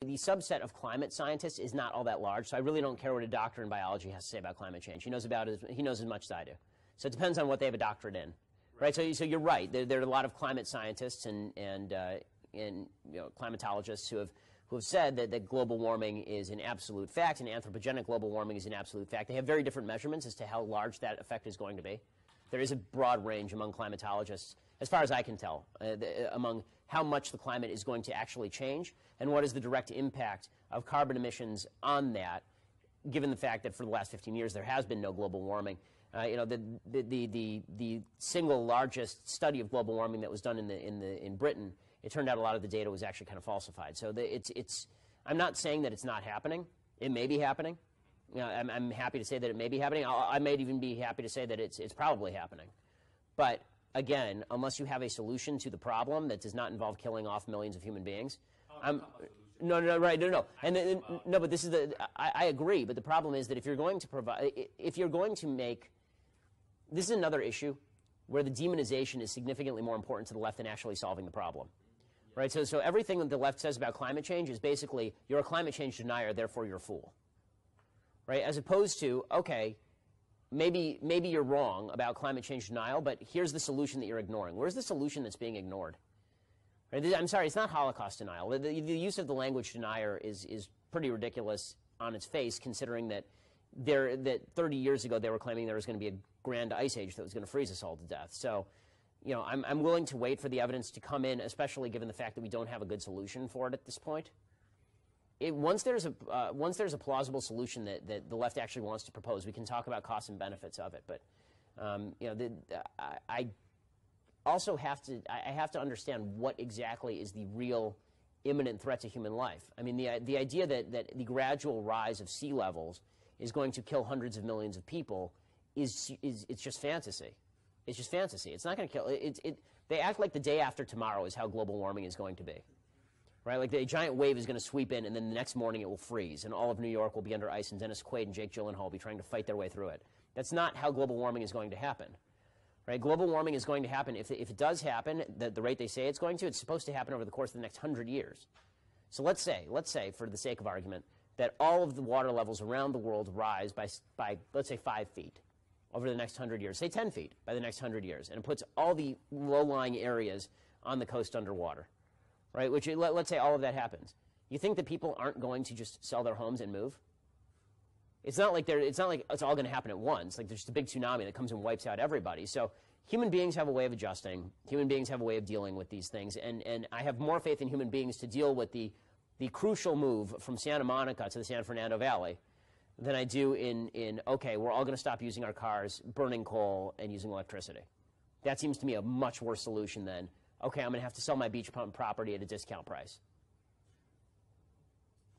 The subset of climate scientists is not all that large, so I really don't care what a doctor in biology has to say about climate change. He knows as much as I do. So it depends on what they have a doctorate in, right? So you're right. There are a lot of climate scientists and climatologists who have said that global warming is an absolute fact, and anthropogenic global warming is an absolute fact. They have very different measurements as to how large that effect is going to be. There is a broad range among climatologists, as far as I can tell, among how much the climate is going to actually change and what is the direct impact of carbon emissions on that, given the fact that for the last 15 years there has been no global warming. The single largest study of global warming that was done in Britain, it turned out a lot of the data was actually kind of falsified. So I'm not saying that it's not happening. It may be happening. I'm happy to say that it may be happening. I may even be happy to say that it's probably happening. But again, unless you have a solution to the problem that does not involve killing off millions of human beings, no, but this is I agree. But the problem is that if you're going to make, this is another issue where the demonization is significantly more important to the left than actually solving the problem. Right? So everything that the left says about climate change is basically, you're a climate change denier, therefore you're a fool. Right? As opposed to, okay, maybe you're wrong about climate change denial, but here's the solution that you're ignoring. Where's the solution that's being ignored? Right? I'm sorry, it's not Holocaust denial. The use of the language denier is pretty ridiculous on its face, considering that 30 years ago they were claiming there was going to be a grand ice age that was going to freeze us all to death. So, I'm willing to wait for the evidence to come in, especially given the fact that we don't have a good solution for it at this point. Once there's a plausible solution that the left actually wants to propose, we can talk about costs and benefits of it. But I also have to understand what exactly is the real imminent threat to human life. I mean, the idea that the gradual rise of sea levels is going to kill hundreds of millions of people it's just fantasy. It's just fantasy. It's not going to kill. They act like the day after tomorrow is how global warming is going to be. Right? Like a giant wave is going to sweep in, and then the next morning it will freeze, and all of New York will be under ice, and Dennis Quaid and Jake Gyllenhaal will be trying to fight their way through it. That's not how global warming is going to happen. Right? Global warming is going to happen, if it does happen, the rate they say it's going to, it's supposed to happen over the course of the next 100 years. So let's say, for the sake of argument, that all of the water levels around the world rise by let's say 5 feet over the next 100 years, say 10 feet by the next 100 years, and it puts all the low-lying areas on the coast underwater. Right, which let's say all of that happens. You think that people aren't going to just sell their homes and move? It's not like it's all going to happen at once. Like there's just a big tsunami that comes and wipes out everybody. So human beings have a way of adjusting. Human beings have a way of dealing with these things. And I have more faith in human beings to deal with the crucial move from Santa Monica to the San Fernando Valley than I do in okay, we're all going to stop using our cars, burning coal, and using electricity. That seems to me a much worse solution than, okay, I'm going to have to sell my beachfront property at a discount price.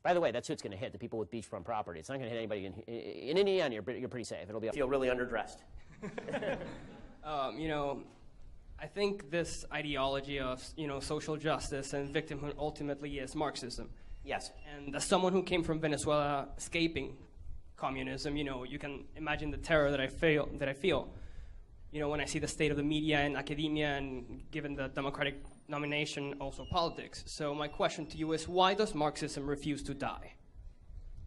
By the way, that's who it's going to hit, the people with beachfront property. It's not going to hit anybody in Indiana. You're pretty safe. It'll be feel really underdressed. I think this ideology of social justice and victimhood ultimately is Marxism. Yes. And as someone who came from Venezuela, escaping communism, you can imagine the terror that I feel. When I see the state of the media and academia, and given the Democratic nomination, also politics. So my question to you is, why does Marxism refuse to die?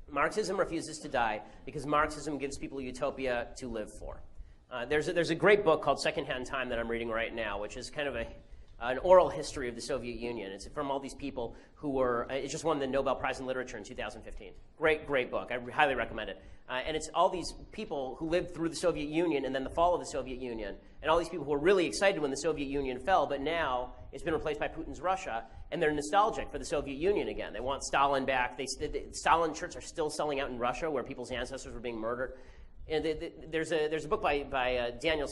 Marxism refuses to die because Marxism gives people a utopia to live for. There's a great book called Secondhand Time that I'm reading right now, which is kind of an oral history of the Soviet Union. It's from all these people who were, it just won the Nobel Prize in Literature in 2015. Great book. I highly recommend it. And it's all these people who lived through the Soviet Union and then the fall of the Soviet Union, and all these people who were really excited when the Soviet Union fell, but now it's been replaced by Putin's Russia, and they're nostalgic for the Soviet Union again. They want Stalin back. Stalin shirts are still selling out in Russia, where people's ancestors were being murdered. And there's a book by Daniel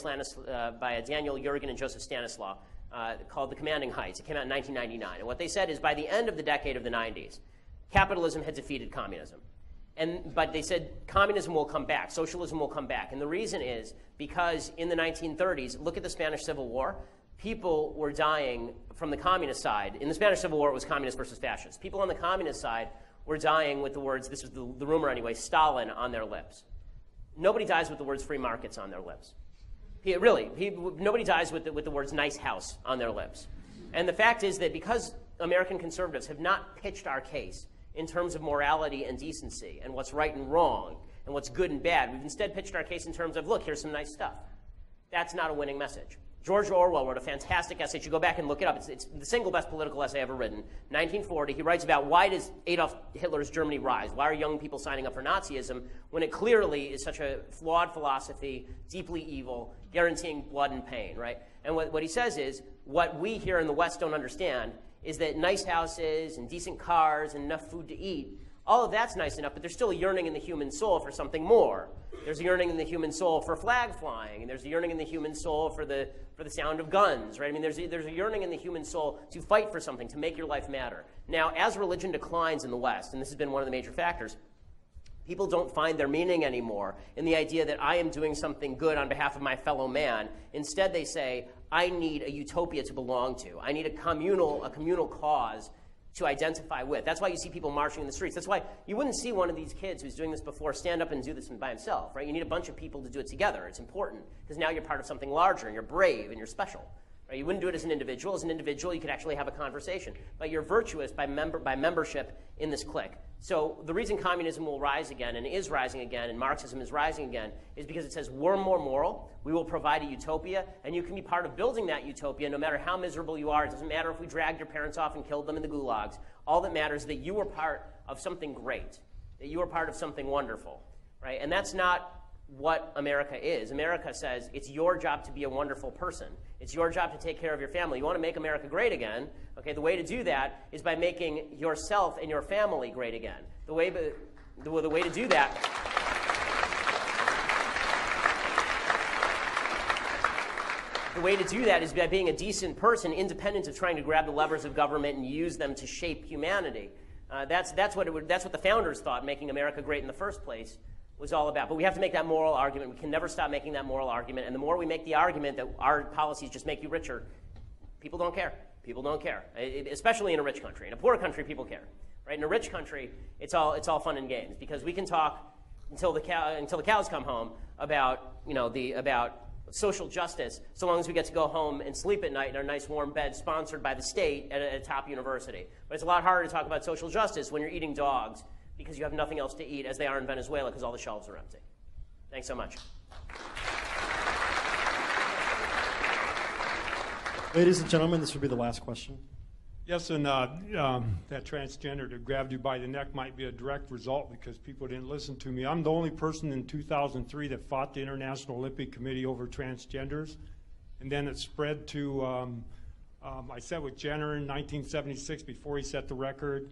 Jurgen and Joseph Stanislaw called The Commanding Heights. It came out in 1999. And what they said is by the end of the decade of the 90s, capitalism had defeated communism. But they said communism will come back, socialism will come back. And the reason is because in the 1930s, look at the Spanish Civil War, people were dying from the communist side. In the Spanish Civil War, it was communist versus fascist. People on the communist side were dying with the words, this was the rumor anyway, Stalin on their lips. Nobody dies with the words free markets on their lips. Nobody dies with the words nice house on their lips. And the fact is that because American conservatives have not pitched our case in terms of morality and decency and what's right and wrong and what's good and bad. We've instead pitched our case in terms of, look, here's some nice stuff. That's not a winning message. George Orwell wrote a fantastic essay. You should go back and look it up. It's the single best political essay ever written. 1940, he writes about why does Adolf Hitler's Germany rise? Why are young people signing up for Nazism when it clearly is such a flawed philosophy, deeply evil, guaranteeing blood and pain, right? And what he says is, what we here in the West don't understand is that nice houses and decent cars and enough food to eat, all of that's nice enough, but there's still a yearning in the human soul for something more. There's a yearning in the human soul for flag flying, and there's a yearning in the human soul for the sound of guns, right? I mean, there's a yearning in the human soul to fight for something, to make your life matter. Now, as religion declines in the West, and this has been one of the major factors, people don't find their meaning anymore in the idea that I am doing something good on behalf of my fellow man. Instead, they say, I need a utopia to belong to. I need a communal cause to identify with. That's why you see people marching in the streets. That's why you wouldn't see one of these kids who's doing this before stand up and do this by himself, right? You need a bunch of people to do it together. It's important because now you're part of something larger and you're brave and you're special. Right? You wouldn't do it as an individual. As an individual, you could actually have a conversation. But you're virtuous by membership in this clique. So the reason communism will rise again and is rising again and Marxism is rising again is because it says we're more moral, we will provide a utopia, and you can be part of building that utopia no matter how miserable you are. It doesn't matter if we dragged your parents off and killed them in the gulags. All that matters is that you are part of something great, that you are part of something wonderful, right? And that's not what America is. America says it's your job to be a wonderful person. It's your job to take care of your family. You want to make America great again, okay? The way to do that is by making yourself and your family great again. The way to do that is by being a decent person, independent of trying to grab the levers of government and use them to shape humanity. That's what the founders thought making America great in the first place was all about. But we have to make that moral argument. We can never stop making that moral argument. And the more we make the argument that our policies just make you richer, people don't care. People don't care, especially in a rich country. In a poor country, people care. Right? In a rich country, it's all fun and games because we can talk until the cows come home about social justice, so long as we get to go home and sleep at night in our nice warm bed sponsored by the state at a top university. But it's a lot harder to talk about social justice when you're eating dogs because you have nothing else to eat, as they are in Venezuela because all the shelves are empty. Thanks so much. Ladies and gentlemen, this will be the last question. Yes, and that transgender that grabbed you by the neck might be a direct result because people didn't listen to me. I'm the only person in 2003 that fought the International Olympic Committee over transgenders, and then it spread to, I sat with Jenner in 1976 before he set the record,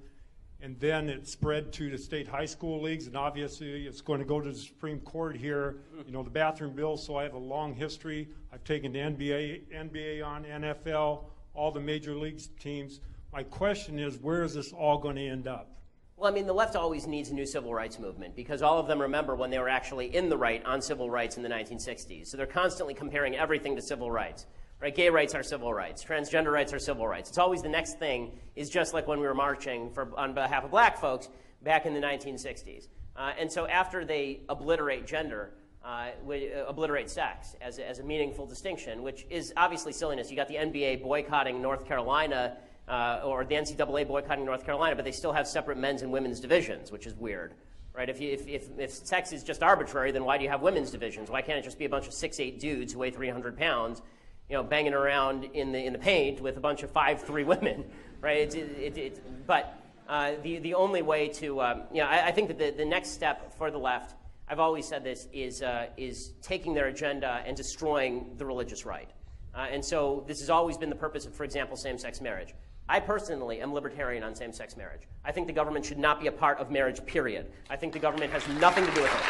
and then it spread to the state high school leagues, and obviously it's going to go to the Supreme Court here, the bathroom bill, so I have a long history. I've taken the NBA on, NFL, all the major league teams. My question is, where is this all going to end up? Well, I mean, the left always needs a new civil rights movement because all of them remember when they were actually in the right on civil rights in the 1960s. So they're constantly comparing everything to civil rights. Right? Gay rights are civil rights. Transgender rights are civil rights. It's always the next thing is just like when we were marching on behalf of black folks back in the 1960s. And so after they obliterate gender, obliterate sex as a meaningful distinction, which is obviously silliness. You got the NBA boycotting North Carolina, or the NCAA boycotting North Carolina, but they still have separate men's and women's divisions, which is weird. Right? If sex is just arbitrary, then why do you have women's divisions? Why can't it just be a bunch of 6'8" dudes who weigh 300 pounds, banging around in the paint with a bunch of 5'3" women, right? But the only way to, I think that the next step for the left, I've always said this, is taking their agenda and destroying the religious right. And so this has always been the purpose of, for example, same-sex marriage. I personally am libertarian on same-sex marriage. I think the government should not be a part of marriage, period. I think the government has nothing to do with it.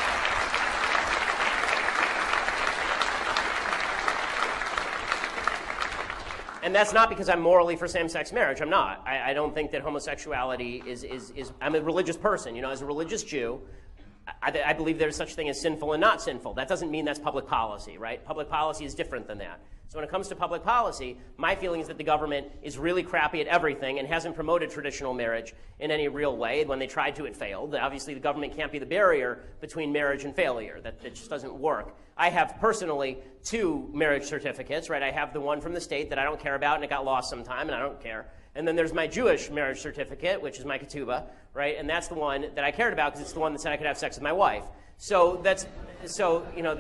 And that's not because I'm morally for same-sex marriage. I'm not. I don't think that homosexuality is I'm a religious person. As a religious Jew, I believe there's such thing as sinful and not sinful. That doesn't mean that's public policy, right? Public policy is different than that. So when it comes to public policy, my feeling is that the government is really crappy at everything and hasn't promoted traditional marriage in any real way. When they tried to, it failed. Obviously, the government can't be the barrier between marriage and failure. That just doesn't work. I have personally 2 marriage certificates, right? I have the one from the state that I don't care about and it got lost sometime and I don't care. And then there's my Jewish marriage certificate, which is my ketubah, right? And that's the one that I cared about because it's the one that said I could have sex with my wife. So that's, so, you know,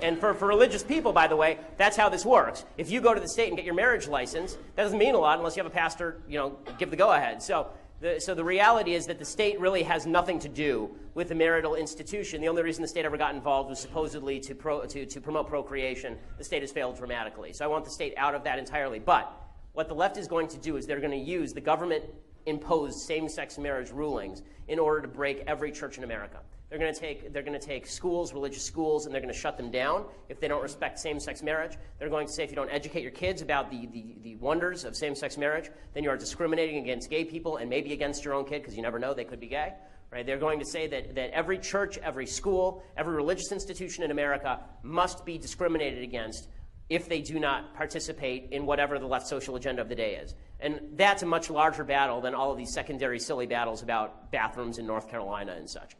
and for religious people, by the way, that's how this works. If you go to the state and get your marriage license, that doesn't mean a lot unless you have a pastor, you know, give the go-ahead. So the reality is that the state really has nothing to do with the marital institution. The only reason the state ever got involved was supposedly to promote procreation. The state has failed dramatically. So I want the state out of that entirely. But what the left is going to do is they're going to use the government-imposed same-sex marriage rulings in order to break every church in America. They're going to take schools, religious schools, and they're going to shut them down if they don't respect same-sex marriage. They're going to say if you don't educate your kids about the wonders of same-sex marriage, then you are discriminating against gay people and maybe against your own kid because you never know, they could be gay. Right? They're going to say that every church, every school, every religious institution in America must be discriminated against if they do not participate in whatever the left social agenda of the day is. And that's a much larger battle than all of these secondary silly battles about bathrooms in North Carolina and such.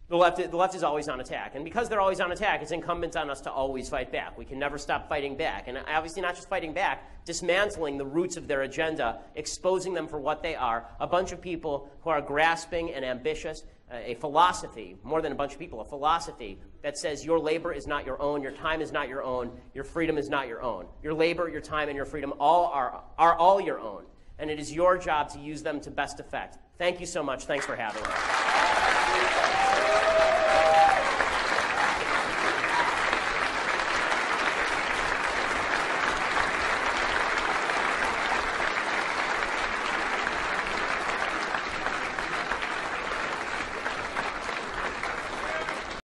The left is always on attack. And because they're always on attack, it's incumbent on us to always fight back. We can never stop fighting back. And obviously not just fighting back, dismantling the roots of their agenda, exposing them for what they are, a bunch of people who are grasping and ambitious, a philosophy, more than a bunch of people, a philosophy that says your labor is not your own, your time is not your own, your freedom is not your own. Your labor, your time, and your freedom are all your own. And it is your job to use them to best effect. Thank you so much. Thanks for having me.